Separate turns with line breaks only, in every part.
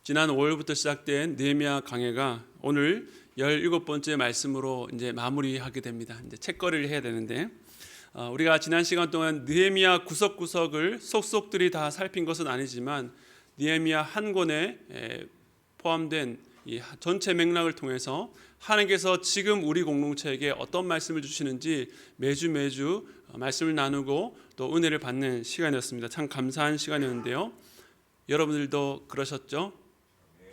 지난 5월부터 시작된 느헤미야 강해가 오늘 17번째 말씀으로 이제 마무리하게 됩니다. 이제 책거리를 해야 되는데 우리가 지난 시간 동안 느헤미야 구석구석을 속속들이 다 살핀 것은 아니지만 느헤미야 한 권에 포함된 이 전체 맥락을 통해서 하나님께서 지금 우리 공동체에게 어떤 말씀을 주시는지 매주 말씀을 나누고 또 은혜를 받는 시간이었습니다. 참 감사한 시간이었는데요. 여러분들도 그러셨죠?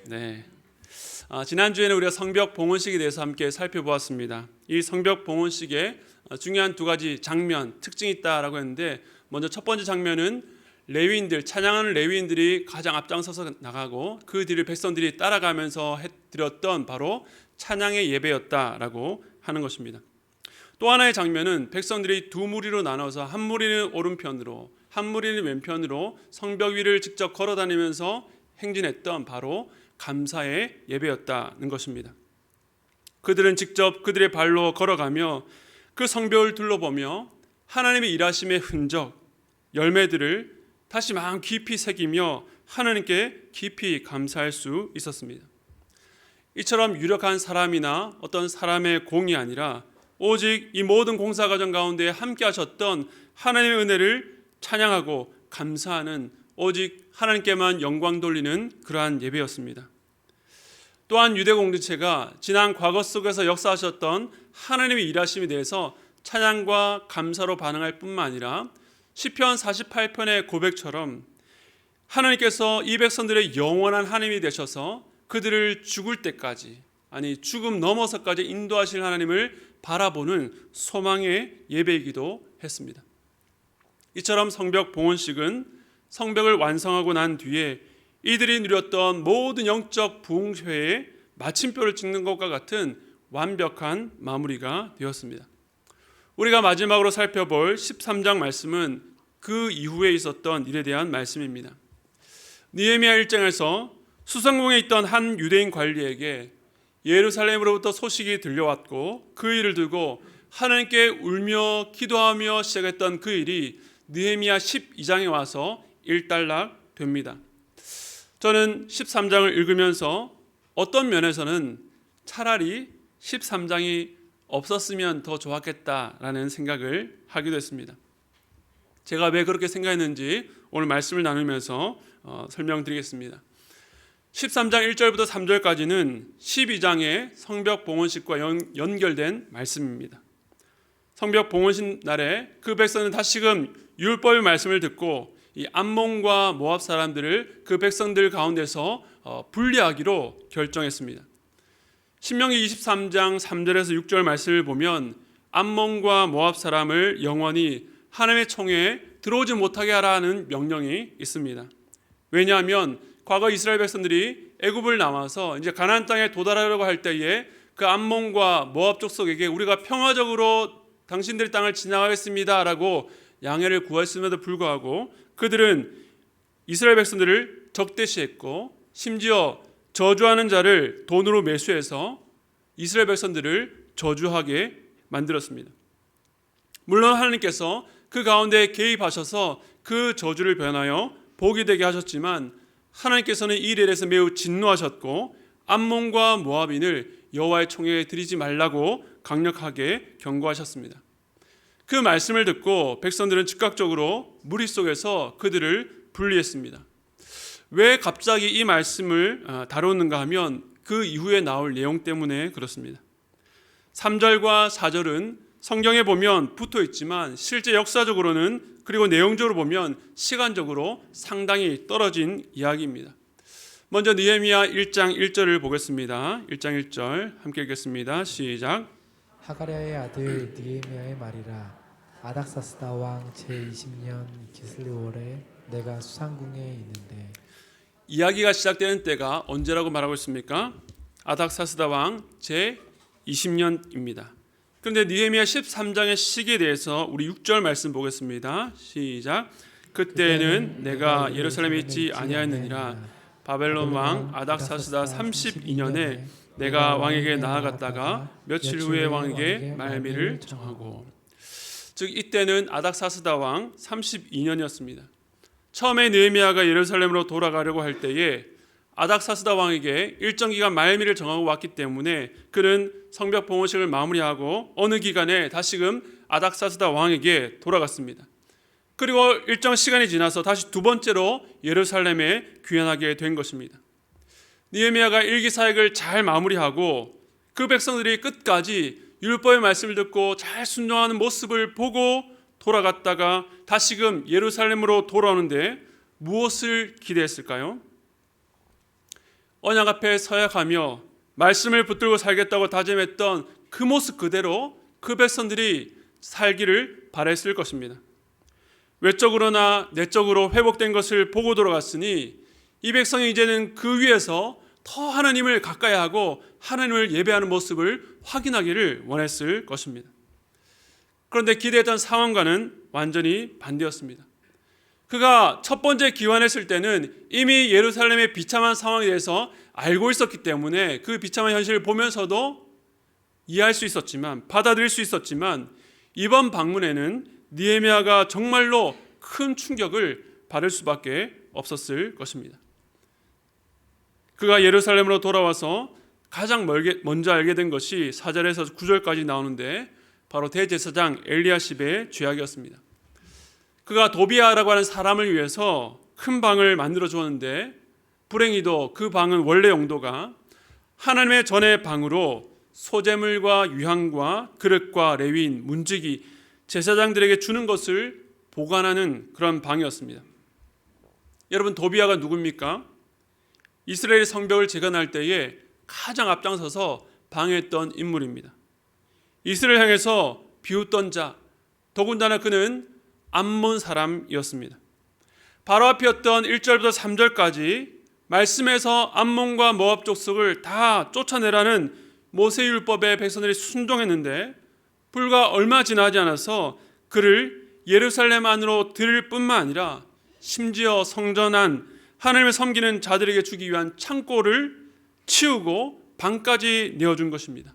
네. 지난주에는 우리가 성벽 봉헌식에 대해서 함께 살펴보았습니다. 이 성벽 봉헌식에 중요한 두 가지 장면, 특징이 있다라고 했는데, 먼저 첫 번째 장면은 레위인들, 찬양하는 레위인들이 가장 앞장서서 나가고 그 뒤를 백성들이 따라가면서 드렸던 바로 찬양의 예배였다라고 하는 것입니다. 또 하나의 장면은 백성들이 두 무리로 나눠서 한 무리는 오른편으로 한 무리는 왼편으로 성벽 위를 직접 걸어다니면서 행진했던 바로 감사의 예배였다는 것입니다. 그들은 직접 그들의 발로 걸어가며 그 성벽을 둘러보며 하나님의 일하심의 흔적, 열매들을 다시 마음 깊이 새기며 하나님께 깊이 감사할 수 있었습니다. 이처럼 유력한 사람이나 어떤 사람의 공이 아니라 오직 이 모든 공사 과정 가운데 함께 하셨던 하나님의 은혜를 찬양하고 감사하는, 오직 하나님께만 영광 돌리는 그러한 예배였습니다. 또한 유대 공동체가 지난 과거 속에서 역사하셨던 하나님의 일하심에 대해서 찬양과 감사로 반응할 뿐만 아니라 시편 48편의 고백처럼 하나님께서 이 백성들의 영원한 하나님이 되셔서 그들을 죽을 때까지, 아니 죽음 넘어서까지 인도하실 하나님을 바라보는 소망의 예배이기도 했습니다. 이처럼 성벽 봉헌식은 성벽을 완성하고 난 뒤에 이들이 누렸던 모든 영적 부흥회의 마침표를 찍는 것과 같은 완벽한 마무리가 되었습니다. 우리가 마지막으로 살펴볼 13장 말씀은 그 이후에 있었던 일에 대한 말씀입니다. 느헤미야 1장에서 수성궁에 있던 한 유대인 관리에게 예루살렘으로부터 소식이 들려왔고 그 일을 두고 하나님께 울며 기도하며 시작했던 그 일이 느헤미야 12장에 와서 일단락 됩니다. 저는 13장을 읽으면서 어떤 면에서는 차라리 13장이 없었으면 더 좋았겠다라는 생각을 하기도 했습니다. 제가 왜 그렇게 생각했는지 오늘 말씀을 나누면서 설명드리겠습니다. 13장 1절부터 3절까지는 12장의 성벽 봉헌식과 연결된 말씀입니다. 성벽 봉헌식 날에 그 백성은 다시금 율법의 말씀을 듣고 이 암몬과 모압 사람들을 그 백성들 가운데서 분리하기로 결정했습니다. 신명기 23장 3절에서 6절 말씀을 보면 암몬과 모압 사람을 영원히 하나님의 총회에 들어오지 못하게 하라는 명령이 있습니다. 왜냐하면 과거 이스라엘 백성들이 애굽을 나와서 이제 가나안 땅에 도달하려고 할 때에 그 암몬과 모압 족속에게 우리가 평화적으로 당신들 땅을 지나가겠습니다라고 양해를 구했음에도 불구하고 그들은 이스라엘 백성들을 적대시했고 심지어 저주하는 자를 돈으로 매수해서 이스라엘 백성들을 저주하게 만들었습니다. 물론 하나님께서 그 가운데 개입하셔서 그 저주를 변하여 복이 되게 하셨지만 하나님께서는 이 일에 대해서 매우 진노하셨고 암몬과 모압인을 여호와의 총회에 드리지 말라고 강력하게 경고하셨습니다. 그 말씀을 듣고 백성들은 즉각적으로 무리 속에서 그들을 분리했습니다. 왜 갑자기 이 말씀을 다루는가 하면 그 이후에 나올 내용 때문에 그렇습니다. 3절과 4절은 성경에 보면 붙어 있지만 실제 역사적으로는, 그리고 내용적으로 보면 시간적으로 상당히 떨어진 이야기입니다. 먼저 느헤미야 1장 1절을 보겠습니다. 1장 1절 함께 읽겠습니다. 시작.
하가랴의 아들 느헤미야의 말이라. 아닥사스다 왕 제20년 기슬레월에 내가 수상궁에 있는데.
이야기가 시작되는 때가 언제라고 말하고 있습니까? 아닥사스다 왕 제20년입니다. 그런데 느헤미야 13장의 시기에 대해서 우리 6절 말씀 보겠습니다. 시작. 그때는 내가 예루살렘에 있지 아니하였느니라. 바벨론 왕 아닥사스다 32년에 내가 왕에게 나아갔다가 며칠 후에 왕에게 말미를 정하고. 즉 이때는 아닥사스다 왕 32년이었습니다. 처음에 느헤미야가 예루살렘으로 돌아가려고 할 때에 아닥사스다 왕에게 일정 기간 말미를 정하고 왔기 때문에 그는 성벽 봉헌식을 마무리하고 어느 기간에 다시금 아닥사스다 왕에게 돌아갔습니다. 그리고 일정 시간이 지나서 다시 두 번째로 예루살렘에 귀환하게 된 것입니다. 느헤미야가 일기 사역을 잘 마무리하고 그 백성들이 끝까지 율법의 말씀을 듣고 잘 순종하는 모습을 보고 돌아갔다가 다시금 예루살렘으로 돌아오는데 무엇을 기대했을까요? 언약 앞에 서약하며 말씀을 붙들고 살겠다고 다짐했던 그 모습 그대로 그 백성들이 살기를 바랬을 것입니다. 외적으로나 내적으로 회복된 것을 보고 돌아갔으니 이 백성이 이제는 그 위에서 더 하나님을 가까이 하고 하나님을 예배하는 모습을 확인하기를 원했을 것입니다. 그런데 기대했던 상황과는 완전히 반대였습니다. 그가 첫 번째 귀환했을 때는 이미 예루살렘의 비참한 상황에 대해서 알고 있었기 때문에 그 비참한 현실을 보면서도 이해할 수 있었지만, 받아들일 수 있었지만, 이번 방문에는 느헤미야가 정말로 큰 충격을 받을 수밖에 없었을 것입니다. 그가 예루살렘으로 돌아와서 가장 먼저 알게 된 것이 4절에서 9절까지 나오는데 바로 대제사장 엘리야십의 죄악이었습니다. 그가 도비아라고 하는 사람을 위해서 큰 방을 만들어 주었는데 불행히도 그 방은 원래 용도가 하나님의 전의 방으로 소재물과 유향과 그릇과 레위인, 문지기, 제사장들에게 주는 것을 보관하는 그런 방이었습니다. 여러분, 도비아가 누굽니까? 이스라엘 성벽을 재건할 때에 가장 앞장서서 방해했던 인물입니다. 이스라엘 향해서 비웃던 자, 더군다나 그는 암몬 사람이었습니다. 바로 앞이었던 1절부터 3절까지 말씀에서 암몬과 모압 족속을 다 쫓아내라는 모세율법에 백성들이 순종했는데 불과 얼마 지나지 않아서 그를 예루살렘 안으로 들일 뿐만 아니라 심지어 성전 안 하나님을 섬기는 자들에게 주기 위한 창고를 치우고 방까지 내어준 것입니다.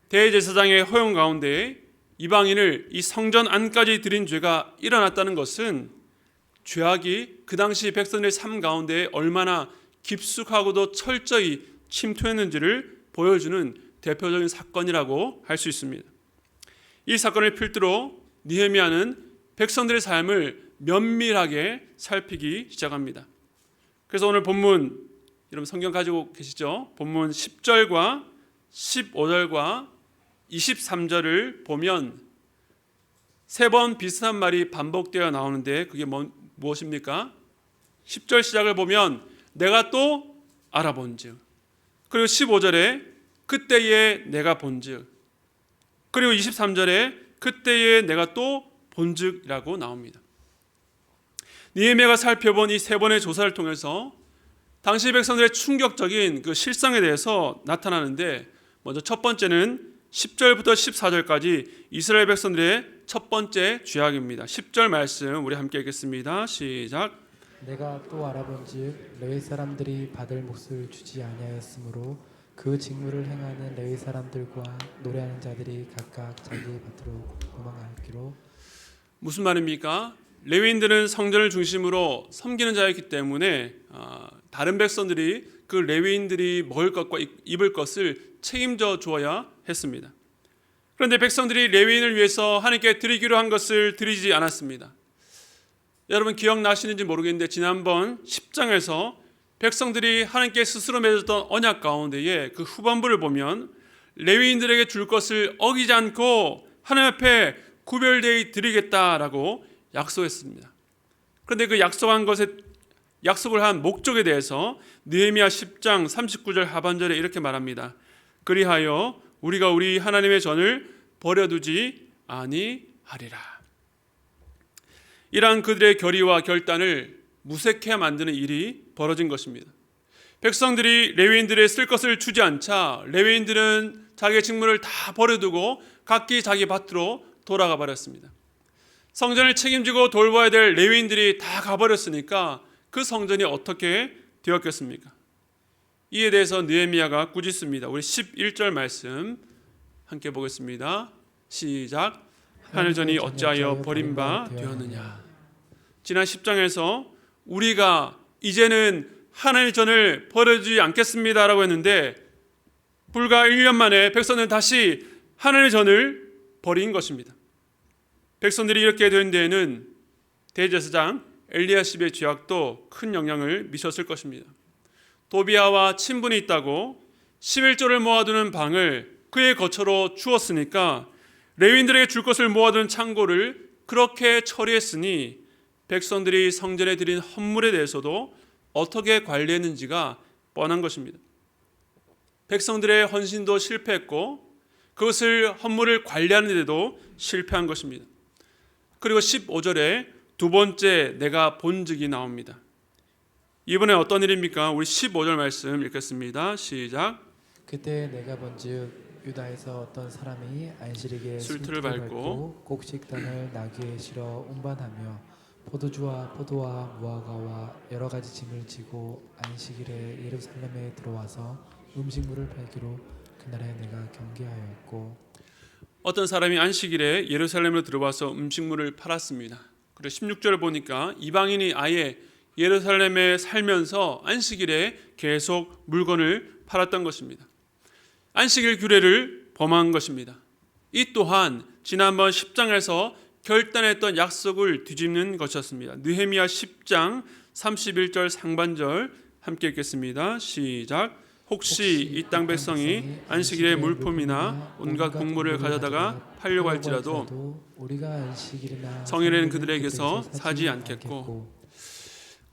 대제사장의 허용 가운데 이방인을 이 성전 안까지 들인 죄가 일어났다는 것은 죄악이 그 당시 백성들의 삶 가운데 얼마나 깊숙하고도 철저히 침투했는지를 보여주는 대표적인 사건이라고 할 수 있습니다. 이 사건을 필두로 느헤미야는 백성들의 삶을 면밀하게 살피기 시작합니다. 그래서 오늘 본문, 여러분 성경 가지고 계시죠? 본문 10절과 15절과 23절을 보면 세 번 비슷한 말이 반복되어 나오는데 그게 무엇입니까? 10절 시작을 보면 내가 또 알아본즉, 그리고 15절에 그때에 내가 본즉, 그리고 23절에 그때에 내가 또 본즉이라고 나옵니다. 느헤미야가 살펴본 이 세 번의 조사를 통해서 당시 백성들의 충격적인 그 실상에 대해서 나타나는데, 먼저 첫 번째는 10절부터 14절까지 이스라엘 백성들의 첫 번째 죄악입니다. 10절 말씀 우리 함께 읽겠습니다. 시작.
내가 또 알아본즉 레위 사람들이 받을 몫을 주지 아니하였으므로 그 직무를 행하는 레위 사람들과 노래하는 자들이 각각 자기 밭으로 도망하기로. 무슨
말입니까? 레위인들은 성전을 중심으로 섬기는 자였기 때문에 다른 백성들이 그 레위인들이 먹을 것과 입을 것을 책임져 주어야 했습니다. 그런데 백성들이 레위인을 위해서 하나님께 드리기로 한 것을 드리지 않았습니다. 여러분 기억나시는지 모르겠는데 지난번 10장에서 백성들이 하나님께 스스로 맺었던 언약 가운데에 그 후반부를 보면 레위인들에게 줄 것을 어기지 않고 하나님 앞에 구별되이 드리겠다라고 약속했습니다. 그런데 그 약속을 한 목적에 대해서 느헤미야 10장 39절 하반절에 이렇게 말합니다. 그리하여 우리가 우리 하나님의 전을 버려두지 아니하리라. 이러한 그들의 결의와 결단을 무색해 만드는 일이 벌어진 것입니다. 백성들이 레위인들의 쓸 것을 주지 않자 레위인들은 자기의 직무를 다 버려두고 각기 자기 밭으로 돌아가 버렸습니다. 성전을 책임지고 돌봐야 될 레위인들이 다 가버렸으니까 그 성전이 어떻게 되었겠습니까? 이에 대해서 느헤미야가 꾸짖습니다. 우리 11절 말씀 함께 보겠습니다. 시작. 하늘전이 어찌하여 버림바 되었느냐. 지난 10장에서 우리가 이제는 하나님의 전을 버려주지 않겠습니다라고 했는데 불과 1년 만에 백성들은 다시 하나님의 전을 버린 것입니다. 백성들이 이렇게 된 데에는 대제사장 엘리야십의 죄악도 큰 영향을 미쳤을 것입니다. 도비아와 친분이 있다고 11조를 모아두는 방을 그의 거처로 주었으니까 레위인들에게 줄 것을 모아둔 창고를 그렇게 처리했으니 백성들이 성전에 드린 헌물에 대해서도 어떻게 관리했는지가 뻔한 것입니다. 백성들의 헌신도 실패했고 그것을 헌물을 관리하는 데도 실패한 것입니다. 그리고 15절에 두 번째 내가 본즉이 나옵니다. 이번에 어떤 일입니까? 우리 15절 말씀 읽겠습니다. 시작.
그때 내가 본즉 유다에서 어떤 사람이 안식일에
술틀을 밟고
곡식단을 나귀에 실어 운반하며 포도주와 포도와 무화과와 여러 가지 짐을 지고 안식일에 예루살렘에 들어와서 음식물을 팔기로 그날에 내가 경계하였고.
어떤 사람이 안식일에 예루살렘으로 들어와서 음식물을 팔았습니다. 그리고 16절을 보니까 이방인이 아예 예루살렘에 살면서 안식일에 계속 물건을 팔았던 것입니다. 안식일 규례를 범한 것입니다. 이 또한 지난번 10장에서 결단했던 약속을 뒤집는 것이었습니다. 느헤미야 10장 31절 상반절 함께 읽겠습니다. 시작. 혹시 이 땅 백성이 안식일에 물품이나 온갖 곡물을 가져다가 팔려고 할지라도 성일에는 그들에게서 사지 않겠고.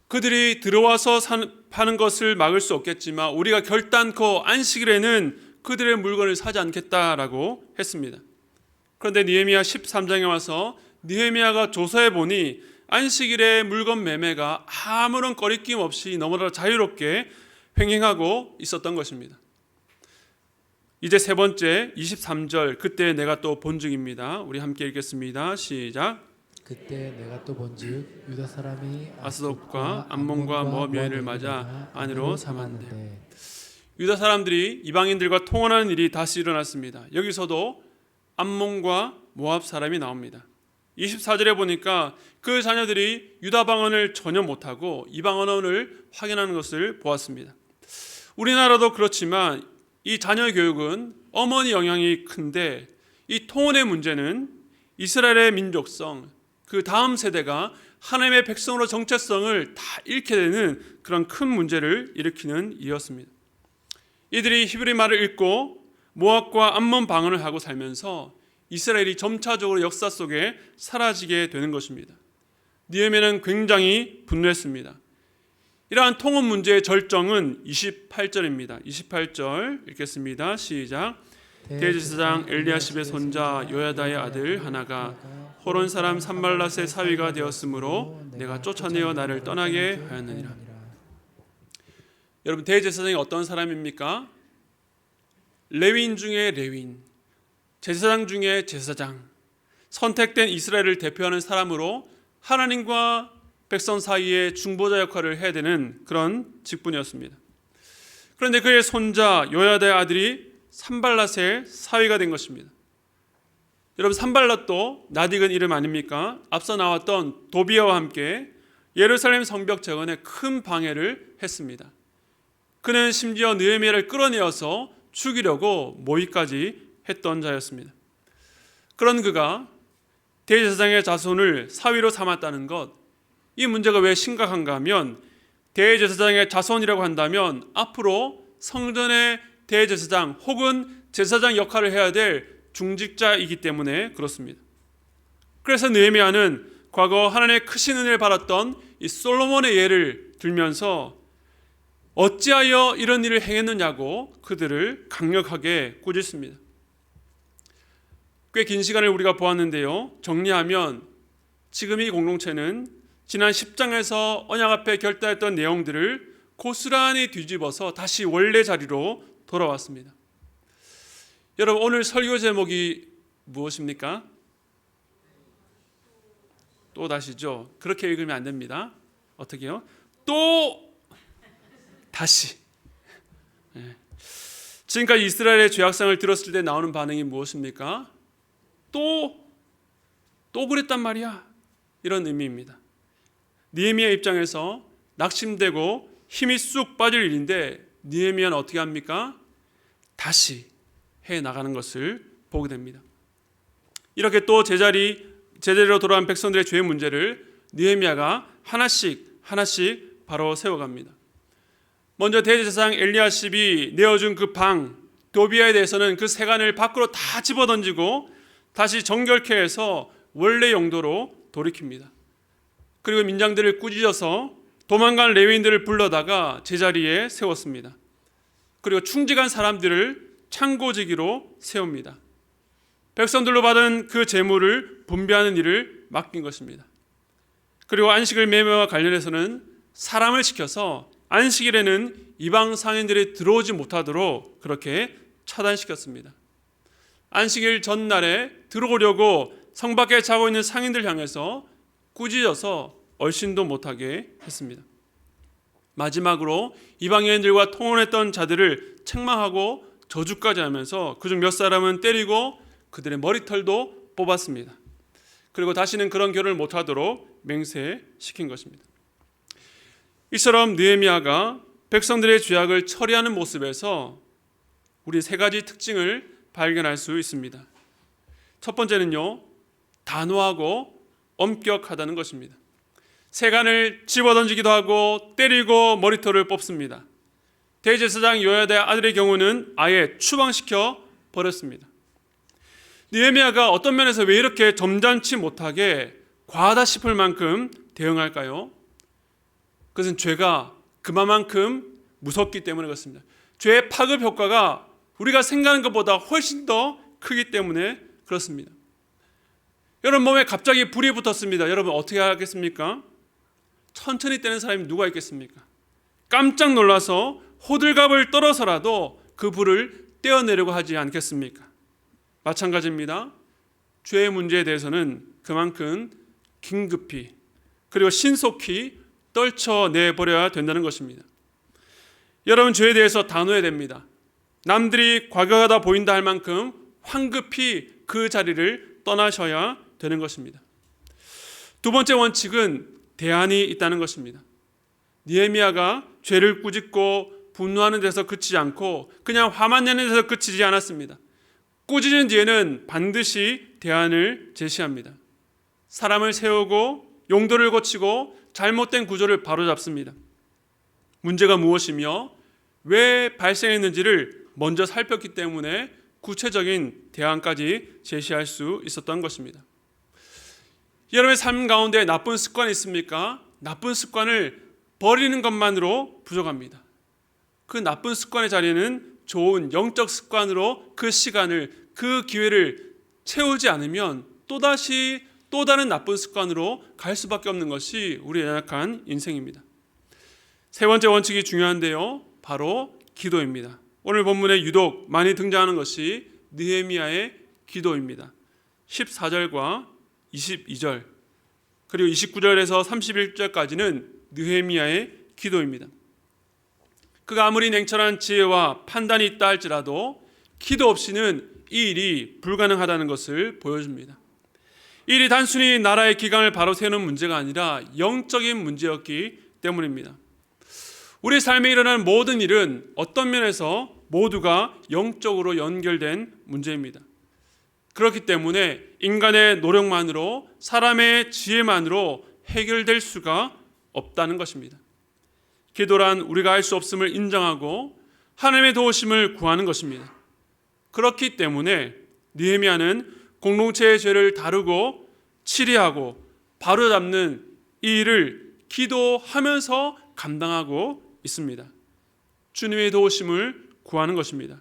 그들이 들어와서 파는 것을 막을 수 없겠지만 우리가 결단코 안식일에는 그들의 물건을 사지 않겠다라고 했습니다. 그런데 느헤미야 13장에 와서 느헤미야가 조사해 보니 안식일의 물건 매매가 아무런 거리낌 없이 너무나 자유롭게 횡행하고 있었던 것입니다. 이제 세 번째 23절 그때 내가 또 본즉입니다. 우리 함께 읽겠습니다. 시작.
그때 내가 또 본즉 유다 사람이
아스돗과 암몬과 모압 여인을 맞아 안으로 삼았는데. 유다 사람들이 이방인들과 통혼하는 일이 다시 일어났습니다. 여기서도 암몬과 모압 사람이 나옵니다. 24절에 보니까 그 자녀들이 유다 방언을 전혀 못하고 이방 언어를 확인하는 것을 보았습니다. 우리나라도 그렇지만 이 자녀 교육은 어머니 영향이 큰데 이 통혼의 문제는 이스라엘의 민족성, 그 다음 세대가 하나님의 백성으로 정체성을 다 잃게 되는 그런 큰 문제를 일으키는 일이었습니다. 이들이 히브리 말을 읽고 모압과 암몬 방언을 하고 살면서 이스라엘이 점차적으로 역사 속에 사라지게 되는 것입니다. 느헤미야는 굉장히 분노했습니다. 이러한 통혼 문제의 절정은 28절입니다. 28절 읽겠습니다. 시작. 대제사장 엘리야십의 손자 요야다의 아들 하나가 호론 사람 산발랏의 사위가 되었으므로 내가 쫓아내어 나를 떠나게 하였느니라. 여러분, 대제사장이 어떤 사람입니까? 레위인 중에 레위인, 제사장 중에 제사장, 선택된 이스라엘을 대표하는 사람으로 하나님과 백성 사이에 중보자 역할을 해야 되는 그런 직분이었습니다. 그런데 그의 손자 요야다의 아들이 산발랏의 사위가 된 것입니다. 여러분, 산발랏도 낯익은 이름 아닙니까? 앞서 나왔던 도비아와 함께 예루살렘 성벽 재건에 큰 방해를 했습니다. 그는 심지어 느헤미야를 끌어내어서 죽이려고 모의까지 했던 자였습니다. 그런 그가 대제사장의 자손을 사위로 삼았다는 것, 이 문제가 왜 심각한가 하면 대제사장의 자손이라고 한다면 앞으로 성전의 대제사장 혹은 제사장 역할을 해야 될 중직자이기 때문에 그렇습니다. 그래서 느헤미야는 과거 하나님의 크신 은혜를 받았던 이 솔로몬의 예를 들면서 어찌하여 이런 일을 행했느냐고 그들을 강력하게 꾸짖습니다. 꽤 긴 시간을 우리가 보았는데요. 정리하면 지금 이 공동체는 지난 10장에서 언약 앞에 결단했던 내용들을 고스란히 뒤집어서 다시 원래 자리로 돌아왔습니다. 여러분, 오늘 설교 제목이 무엇입니까? 또 다시죠. 그렇게 읽으면 안 됩니다. 어떻게요? 또 다시. 지금까지 이스라엘의 죄악상을 들었을 때 나오는 반응이 무엇입니까? 또 그랬단 말이야. 이런 의미입니다. 느헤미야 입장에서 낙심되고 힘이 쑥 빠질 일인데 느헤미야는 어떻게 합니까? 다시 해 나가는 것을 보게 됩니다. 이렇게 또 제자리로 돌아온 백성들의 죄의 문제를 느헤미야가 하나씩 바로 세워갑니다. 먼저 대제사장 엘리야십이 내어준 그 방 도비아에 대해서는 그 세간을 밖으로 다 집어던지고 다시 정결케 해서 원래 용도로 돌이킵니다. 그리고 민장들을 꾸짖어서 도망간 레위인들을 불러다가 제자리에 세웠습니다. 그리고 충직한 사람들을 창고지기로 세웁니다. 백성들로 받은 그 재물을 분배하는 일을 맡긴 것입니다. 그리고 안식일 매매와 관련해서는 사람을 시켜서 안식일에는 이방 상인들이 들어오지 못하도록 그렇게 차단시켰습니다. 안식일 전날에 들어오려고 성 밖에 자고 있는 상인들 향해서 꾸짖어서 얼씬도 못하게 했습니다. 마지막으로 이방 여인들과 통혼했던 자들을 책망하고 저주까지 하면서 그중 몇 사람은 때리고 그들의 머리털도 뽑았습니다. 그리고 다시는 그런 결혼을 못하도록 맹세시킨 것입니다. 이처럼 느헤미야가 백성들의 죄악을 처리하는 모습에서 우리 세 가지 특징을 발견할 수 있습니다. 첫 번째는요, 단호하고 엄격하다는 것입니다. 세간을 집어던지기도 하고 때리고 머리털을 뽑습니다. 대제사장 요야다의 아들의 경우는 아예 추방시켜 버렸습니다. 느헤미야가 어떤 면에서 왜 이렇게 점잖지 못하게 과하다 싶을 만큼 대응할까요? 그것은 죄가 그만큼 무섭기 때문에 그렇습니다. 죄의 파급 효과가 우리가 생각하는 것보다 훨씬 더 크기 때문에 그렇습니다. 여러분 몸에 갑자기 불이 붙었습니다. 여러분 어떻게 하겠습니까? 천천히 떼는 사람이 누가 있겠습니까? 깜짝 놀라서 호들갑을 떨어서라도 그 불을 떼어내려고 하지 않겠습니까? 마찬가지입니다. 죄의 문제에 대해서는 그만큼 긴급히 그리고 신속히 떨쳐내버려야 된다는 것입니다. 여러분 죄에 대해서 단호해야 됩니다. 남들이 과격하다 보인다 할 만큼 황급히 그 자리를 떠나셔야 되는 것입니다. 두 번째 원칙은 대안이 있다는 것입니다. 느헤미야가 죄를 꾸짖고 분노하는 데서 그치지 않고 그냥 화만 내는 데서 그치지 않았습니다. 꾸짖은 뒤에는 반드시 대안을 제시합니다. 사람을 세우고 용도를 고치고 잘못된 구조를 바로잡습니다. 문제가 무엇이며 왜 발생했는지를 먼저 살폈기 때문에 구체적인 대안까지 제시할 수 있었던 것입니다. 여러분의 삶 가운데 나쁜 습관이 있습니까? 나쁜 습관을 버리는 것만으로 부족합니다. 그 나쁜 습관의 자리에는 좋은 영적 습관으로 그 시간을, 그 기회를 채우지 않으면 또다시 또 다른 나쁜 습관으로 갈 수밖에 없는 것이 우리의 연약한 인생입니다. 세 번째 원칙이 중요한데요, 바로 기도입니다. 오늘 본문에 유독 많이 등장하는 것이 느헤미야의 기도입니다. 14절과 22절 그리고 29절에서 31절까지는 느헤미야의 기도입니다. 그가 아무리 냉철한 지혜와 판단이 있다 할지라도 기도 없이는 이 일이 불가능하다는 것을 보여줍니다. 이 일이 단순히 나라의 기강을 바로 세우는 문제가 아니라 영적인 문제였기 때문입니다. 우리 삶에 일어나는 모든 일은 어떤 면에서 모두가 영적으로 연결된 문제입니다. 그렇기 때문에 인간의 노력만으로, 사람의 지혜만으로 해결될 수가 없다는 것입니다. 기도란 우리가 할 수 없음을 인정하고 하나님의 도우심을 구하는 것입니다. 그렇기 때문에 느헤미야는 공동체의 죄를 다루고 치리하고 바로잡는 이 일을 기도하면서 감당하고 있습니다. 주님의 도우심을 구하는 것입니다.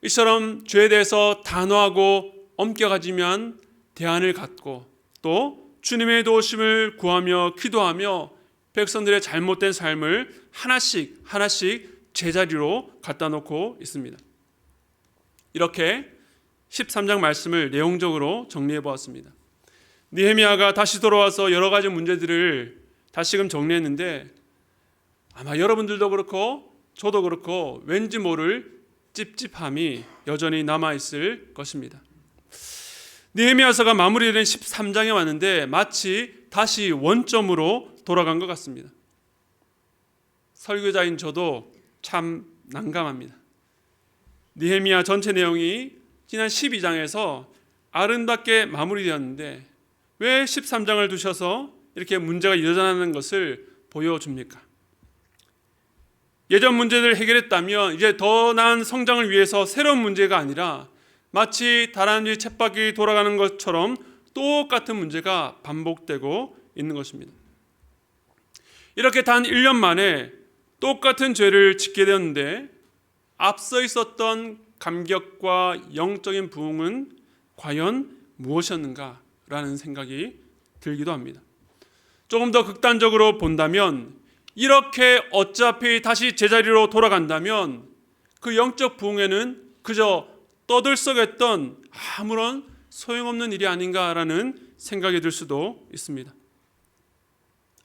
이처럼 죄에 대해서 단호하고 엄격하지만 대안을 갖고 또 주님의 도우심을 구하며 기도하며 백성들의 잘못된 삶을 하나씩 제자리로 갖다 놓고 있습니다. 이렇게 13장 말씀을 내용적으로 정리해 보았습니다. 느헤미야가 다시 돌아와서 여러 가지 문제들을 다시금 정리했는데 아마 여러분들도 그렇고 저도 그렇고 왠지 모를 찝찝함이 여전히 남아있을 것입니다. 느헤미야서가 마무리된 13장에 왔는데 마치 다시 원점으로 돌아간 것 같습니다. 설교자인 저도 참 난감합니다. 느헤미야 전체 내용이 지난 12장에서 아름답게 마무리되었는데 왜 13장을 두셔서 이렇게 문제가 여전하는 것을 보여줍니까? 예전 문제를 해결했다면 이제 더 나은 성장을 위해서 새로운 문제가 아니라 마치 다람쥐 쳇바퀴 돌아가는 것처럼 똑같은 문제가 반복되고 있는 것입니다. 이렇게 단 1년 만에 똑같은 죄를 짓게 되었는데 앞서 있었던 감격과 영적인 부흥은 과연 무엇이었는가라는 생각이 들기도 합니다. 조금 더 극단적으로 본다면 이렇게 어차피 다시 제자리로 돌아간다면 그 영적 부흥에는 그저 떠들썩했던 아무런 소용없는 일이 아닌가라는 생각이 들 수도 있습니다.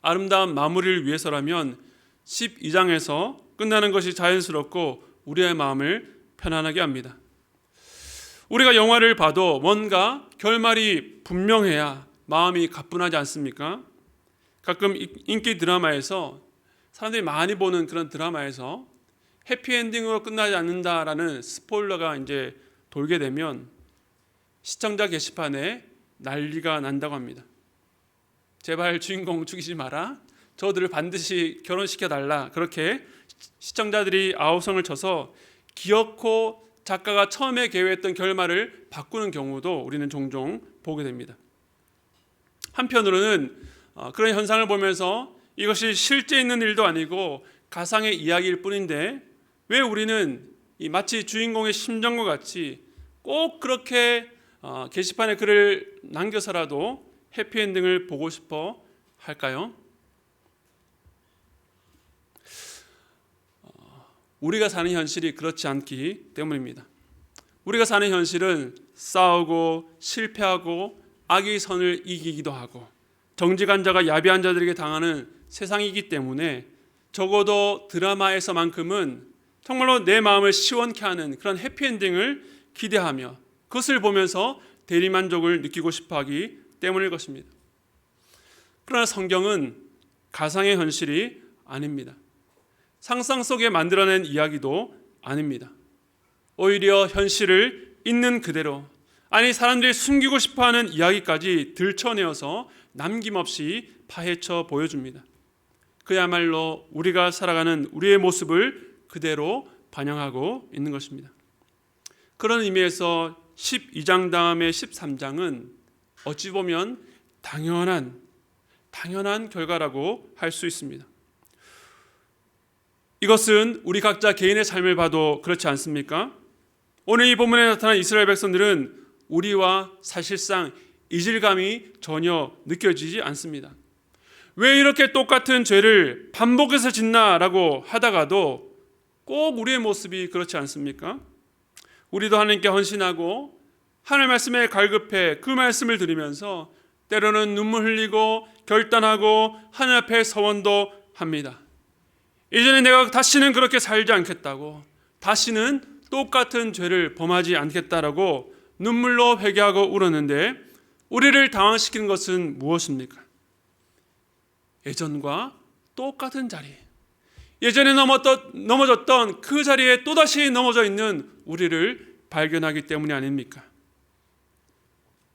아름다운 마무리를 위해서라면 12장에서 끝나는 것이 자연스럽고 우리의 마음을 편안하게 합니다. 우리가 영화를 봐도 뭔가 결말이 분명해야 마음이 가뿐하지 않습니까? 가끔 인기 드라마에서 사람들이 많이 보는 그런 드라마에서 해피엔딩으로 끝나지 않는다라는 스포일러가 이제 돌게 되면 시청자 게시판에 난리가 난다고 합니다. 제발 주인공 죽이지 마라. 저들을 반드시 결혼시켜달라. 그렇게 시청자들이 아우성을 쳐서 기어코 작가가 처음에 계획했던 결말을 바꾸는 경우도 우리는 종종 보게 됩니다. 한편으로는 그런 현상을 보면서 이것이 실제 있는 일도 아니고 가상의 이야기일 뿐인데 왜 우리는 마치 주인공의 심정과 같이 꼭 그렇게 게시판에 글을 남겨서라도 해피엔딩을 보고 싶어 할까요? 우리가 사는 현실이 그렇지 않기 때문입니다. 우리가 사는 현실은 싸우고 실패하고 악의 선을 이기기도 하고 정직한 자가 야비한 자들에게 당하는 세상이기 때문에 적어도 드라마에서만큼은 정말로 내 마음을 시원케 하는 그런 해피엔딩을 기대하며 그것을 보면서 대리만족을 느끼고 싶어하기 때문일 것입니다. 그러나 성경은 가상의 현실이 아닙니다. 상상 속에 만들어낸 이야기도 아닙니다. 오히려 현실을 있는 그대로, 아니 사람들이 숨기고 싶어하는 이야기까지 들춰내어서 남김없이 파헤쳐 보여줍니다. 그야말로 우리가 살아가는 우리의 모습을 그대로 반영하고 있는 것입니다. 그런 의미에서 12장 다음에 13장은 어찌 보면 당연한 결과라고 할 수 있습니다. 이것은 우리 각자 개인의 삶을 봐도 그렇지 않습니까? 오늘 이 본문에 나타난 이스라엘 백성들은 우리와 사실상 이질감이 전혀 느껴지지 않습니다. 왜 이렇게 똑같은 죄를 반복해서 짓나라고 하다가도 꼭 우리의 모습이 그렇지 않습니까? 우리도 하나님께 헌신하고 하나님 말씀에 갈급해 그 말씀을 들으면서 때로는 눈물 흘리고 결단하고 하나님 앞에 서원도 합니다. 이제는 내가 다시는 그렇게 살지 않겠다고, 다시는 똑같은 죄를 범하지 않겠다라고 눈물로 회개하고 울었는데 우리를 당황시키는 것은 무엇입니까? 예전과 똑같은 자리, 예전에 넘어졌던 그 자리에 또다시 넘어져 있는 우리를 발견하기 때문이 아닙니까?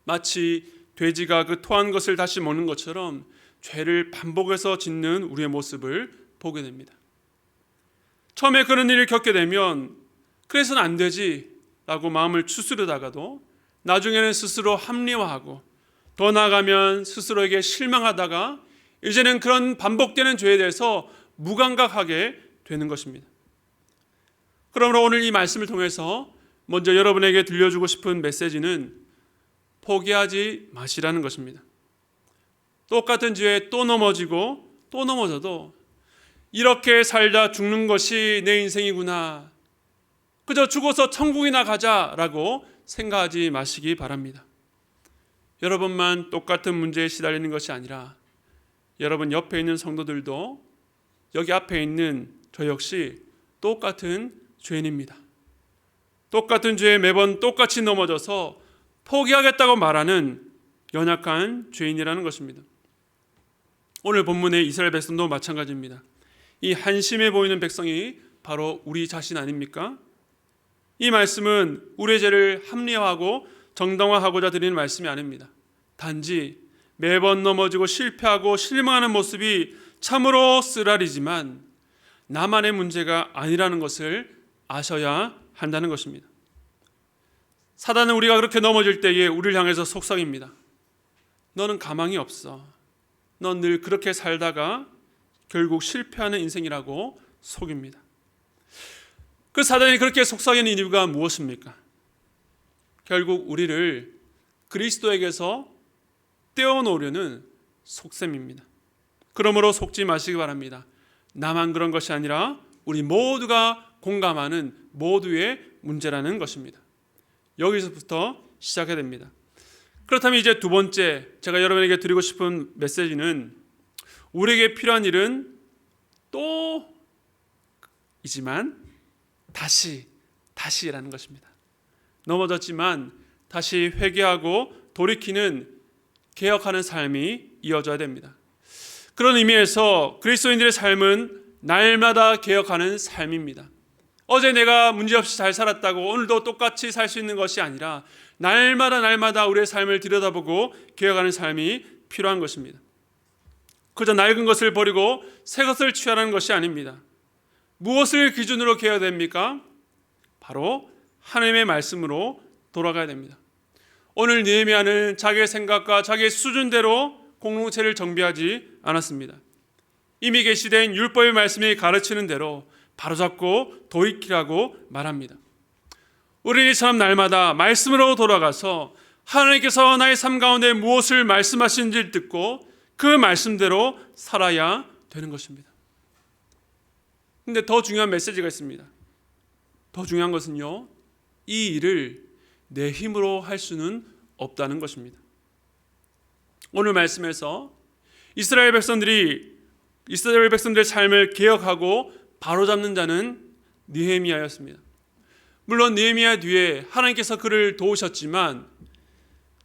마치 돼지가 그 토한 것을 다시 먹는 것처럼 죄를 반복해서 짓는 우리의 모습을 보게 됩니다. 처음에 그런 일을 겪게 되면 그래서는 안 되지 라고 마음을 추스르다가도 나중에는 스스로 합리화하고 더 나아가면 스스로에게 실망하다가 이제는 그런 반복되는 죄에 대해서 무감각하게 되는 것입니다. 그러므로 오늘 이 말씀을 통해서 먼저 여러분에게 들려주고 싶은 메시지는 포기하지 마시라는 것입니다. 똑같은 죄에 또 넘어지고 또 넘어져도 이렇게 살다 죽는 것이 내 인생이구나, 그저 죽어서 천국이나 가자라고 생각하지 마시기 바랍니다. 여러분만 똑같은 문제에 시달리는 것이 아니라 여러분 옆에 있는 성도들도 여기 앞에 있는 저 역시 똑같은 죄인입니다. 똑같은 죄에 매번 똑같이 넘어져서 포기하겠다고 말하는 연약한 죄인이라는 것입니다. 오늘 본문의 이스라엘 백성도 마찬가지입니다. 이 한심해 보이는 백성이 바로 우리 자신 아닙니까? 이 말씀은 우리의 죄를 합리화하고 정당화하고자 드리는 말씀이 아닙니다. 단지 매번 넘어지고 실패하고 실망하는 모습이 참으로 쓰라리지만 나만의 문제가 아니라는 것을 아셔야 한다는 것입니다. 사단은 우리가 그렇게 넘어질 때에 우리를 향해서 속삭입니다. 너는 가망이 없어. 넌 늘 그렇게 살다가 결국 실패하는 인생이라고 속입니다. 그 사단이 그렇게 속삭이는 이유가 무엇입니까? 결국 우리를 그리스도에게서 떼어놓으려는 속셈입니다. 그러므로 속지 마시기 바랍니다. 나만 그런 것이 아니라 우리 모두가 공감하는 모두의 문제라는 것입니다. 여기서부터 시작해야 됩니다. 그렇다면 이제 두 번째 제가 여러분에게 드리고 싶은 메시지는 우리에게 필요한 일은 또이지만 다시라는 것입니다. 넘어졌지만 다시 회개하고 돌이키는 개혁하는 삶이 이어져야 됩니다. 그런 의미에서 그리스도인들의 삶은 날마다 개혁하는 삶입니다. 어제 내가 문제없이 잘 살았다고 오늘도 똑같이 살 수 있는 것이 아니라 날마다 우리의 삶을 들여다보고 개혁하는 삶이 필요한 것입니다. 그저 낡은 것을 버리고 새 것을 취하라는 것이 아닙니다. 무엇을 기준으로 개혁됩니까? 바로 하나님의 말씀으로 돌아가야 됩니다. 오늘 느헤미야는 자기의 생각과 자기의 수준대로 공동체를 정비하지 않았습니다. 이미 계시된 율법의 말씀이 가르치는 대로 바로잡고 돌이키라고 말합니다. 우리는 이처럼 날마다 말씀으로 돌아가서 하나님께서 나의 삶 가운데 무엇을 말씀하시는지를 듣고 그 말씀대로 살아야 되는 것입니다. 그런데 더 중요한 메시지가 있습니다. 더 중요한 것은요, 이 일을 내 힘으로 할 수는 없다는 것입니다. 오늘 말씀에서 이스라엘 백성들의 삶을 개혁하고 바로잡는 자는 느헤미야였습니다. 물론 느헤미야 뒤에 하나님께서 그를 도우셨지만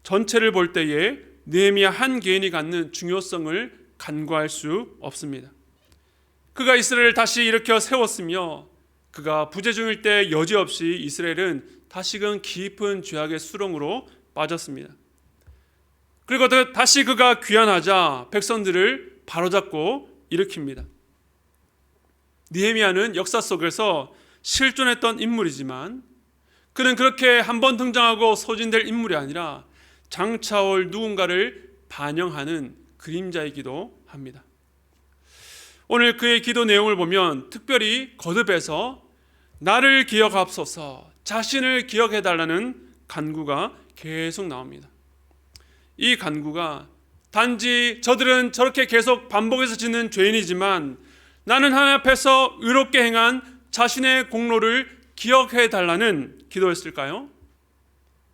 전체를 볼 때에 느헤미야 한 개인이 갖는 중요성을 간과할 수 없습니다. 그가 이스라엘을 다시 일으켜 세웠으며 그가 부재 중일 때 여지없이 이스라엘은 다시금 깊은 죄악의 수렁으로 빠졌습니다. 그리고 다시 그가 귀환하자 백성들을 바로잡고 일으킵니다. 느헤미야는 역사 속에서 실존했던 인물이지만 그는 그렇게 한번 등장하고 소진될 인물이 아니라 장차올 누군가를 반영하는 그림자이기도 합니다. 오늘 그의 기도 내용을 보면 특별히 거듭해서 나를 기억하옵소서, 자신을 기억해달라는 간구가 계속 나옵니다. 이 간구가 단지 저들은 저렇게 계속 반복해서 짓는 죄인이지만 나는 하나님 앞에서 의롭게 행한 자신의 공로를 기억해달라는 기도였을까요?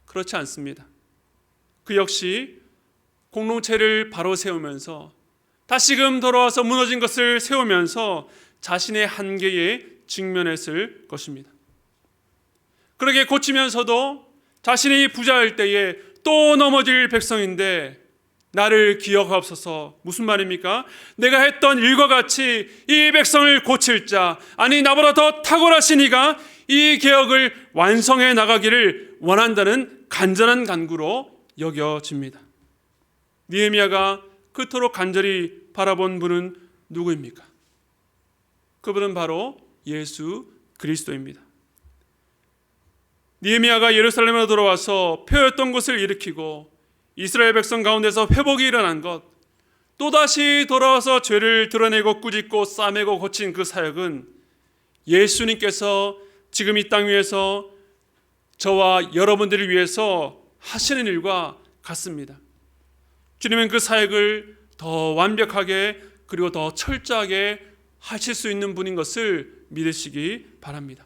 그렇지 않습니다. 그 역시 공동체를 바로 세우면서 다시금 돌아와서 무너진 것을 세우면서 자신의 한계에 직면했을 것입니다. 그렇게 고치면서도 자신이 부자일 때에 또 넘어질 백성인데 나를 기억하옵소서. 무슨 말입니까? 내가 했던 일과 같이 이 백성을 고칠 자, 아니 나보다 더 탁월하신 이가 이 개혁을 완성해 나가기를 원한다는 간절한 간구로 여겨집니다. 느헤미야가 그토록 간절히 바라본 분은 누구입니까? 그분은 바로 예수 그리스도입니다. 느헤미야가 예루살렘으로 돌아와서 폐허했던 것을 일으키고 이스라엘 백성 가운데서 회복이 일어난 것, 또다시 돌아와서 죄를 드러내고 꾸짖고 싸매고 고친 그 사역은 예수님께서 지금 이 땅 위에서 저와 여러분들을 위해서 하시는 일과 같습니다. 주님은 그 사역을 더 완벽하게 그리고 더 철저하게 하실 수 있는 분인 것을 믿으시기 바랍니다.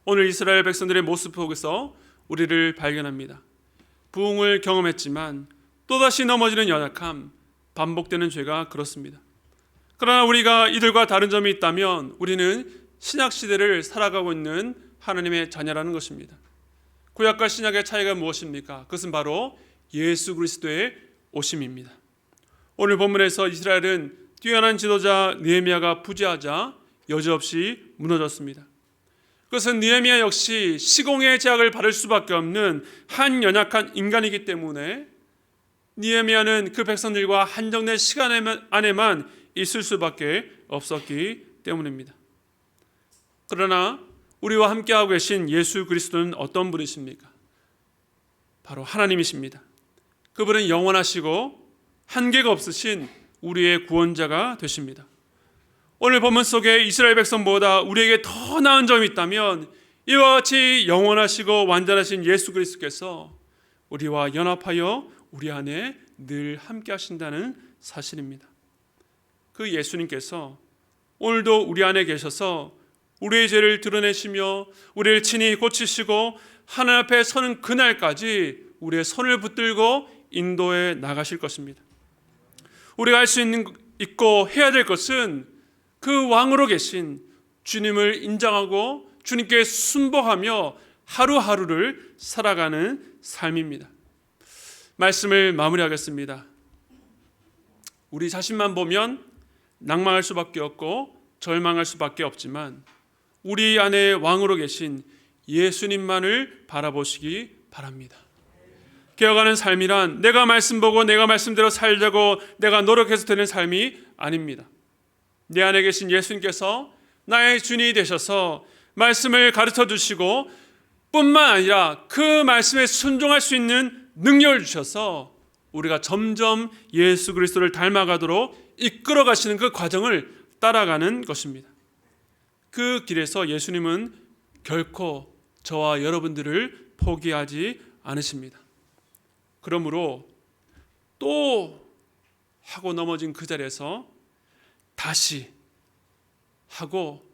오늘 이스라엘 백성들의 모습 속에서 우리를 발견합니다. 부흥을 경험했지만 또다시 넘어지는 연약함, 반복되는 죄가 그렇습니다. 그러나 우리가 이들과 다른 점이 있다면 우리는 신약시대를 살아가고 있는 하나님의 자녀라는 것입니다. 구약과 신약의 차이가 무엇입니까? 그것은 바로 예수 그리스도의 오심입니다. 오늘 본문에서 이스라엘은 뛰어난 지도자 느헤미야가 부재하자 여지없이 무너졌습니다. 그것은 느헤미야 역시 시공의 제약을 받을 수밖에 없는 한 연약한 인간이기 때문에 느헤미야는 그 백성들과 한정된 시간 안에만 있을 수밖에 없었기 때문입니다. 그러나 우리와 함께하고 계신 예수 그리스도는 어떤 분이십니까? 바로 하나님이십니다. 그분은 영원하시고 한계가 없으신 우리의 구원자가 되십니다. 오늘 본문 속에 이스라엘 백성보다 우리에게 더 나은 점이 있다면 이와 같이 영원하시고 완전하신 예수 그리스도께서 우리와 연합하여 우리 안에 늘 함께 하신다는 사실입니다. 그 예수님께서 오늘도 우리 안에 계셔서 우리의 죄를 드러내시며 우리를 친히 고치시고 하나님 앞에 서는 그날까지 우리의 손을 붙들고 인도해 나가실 것입니다. 우리가 할 수 있고 해야 될 것은 그 왕으로 계신 주님을 인정하고 주님께 순복하며 하루하루를 살아가는 삶입니다. 말씀을 마무리하겠습니다. 우리 자신만 보면 낭망할 수밖에 없고 절망할 수밖에 없지만 우리 안에 왕으로 계신 예수님만을 바라보시기 바랍니다. 개혁하는 삶이란 내가 말씀 보고 내가 말씀대로 살자고 내가 노력해서 되는 삶이 아닙니다. 내 안에 계신 예수님께서 나의 주인이 되셔서 말씀을 가르쳐 주시고 뿐만 아니라 그 말씀에 순종할 수 있는 능력을 주셔서 우리가 점점 예수 그리스도를 닮아가도록 이끌어 가시는 그 과정을 따라가는 것입니다. 그 길에서 예수님은 결코 저와 여러분들을 포기하지 않으십니다. 그러므로 또 하고 넘어진 그 자리에서 다시 하고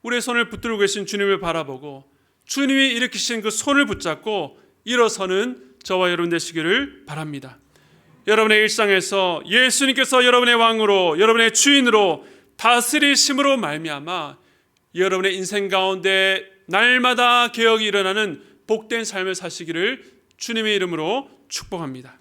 우리의 손을 붙들고 계신 주님을 바라보고 주님이 일으키신 그 손을 붙잡고 일어서는 저와 여러분 되시기를 바랍니다. 여러분의 일상에서 예수님께서 여러분의 왕으로 여러분의 주인으로 다스리심으로 말미암아 여러분의 인생 가운데 날마다 개혁이 일어나는 복된 삶을 사시기를 주님의 이름으로 축복합니다.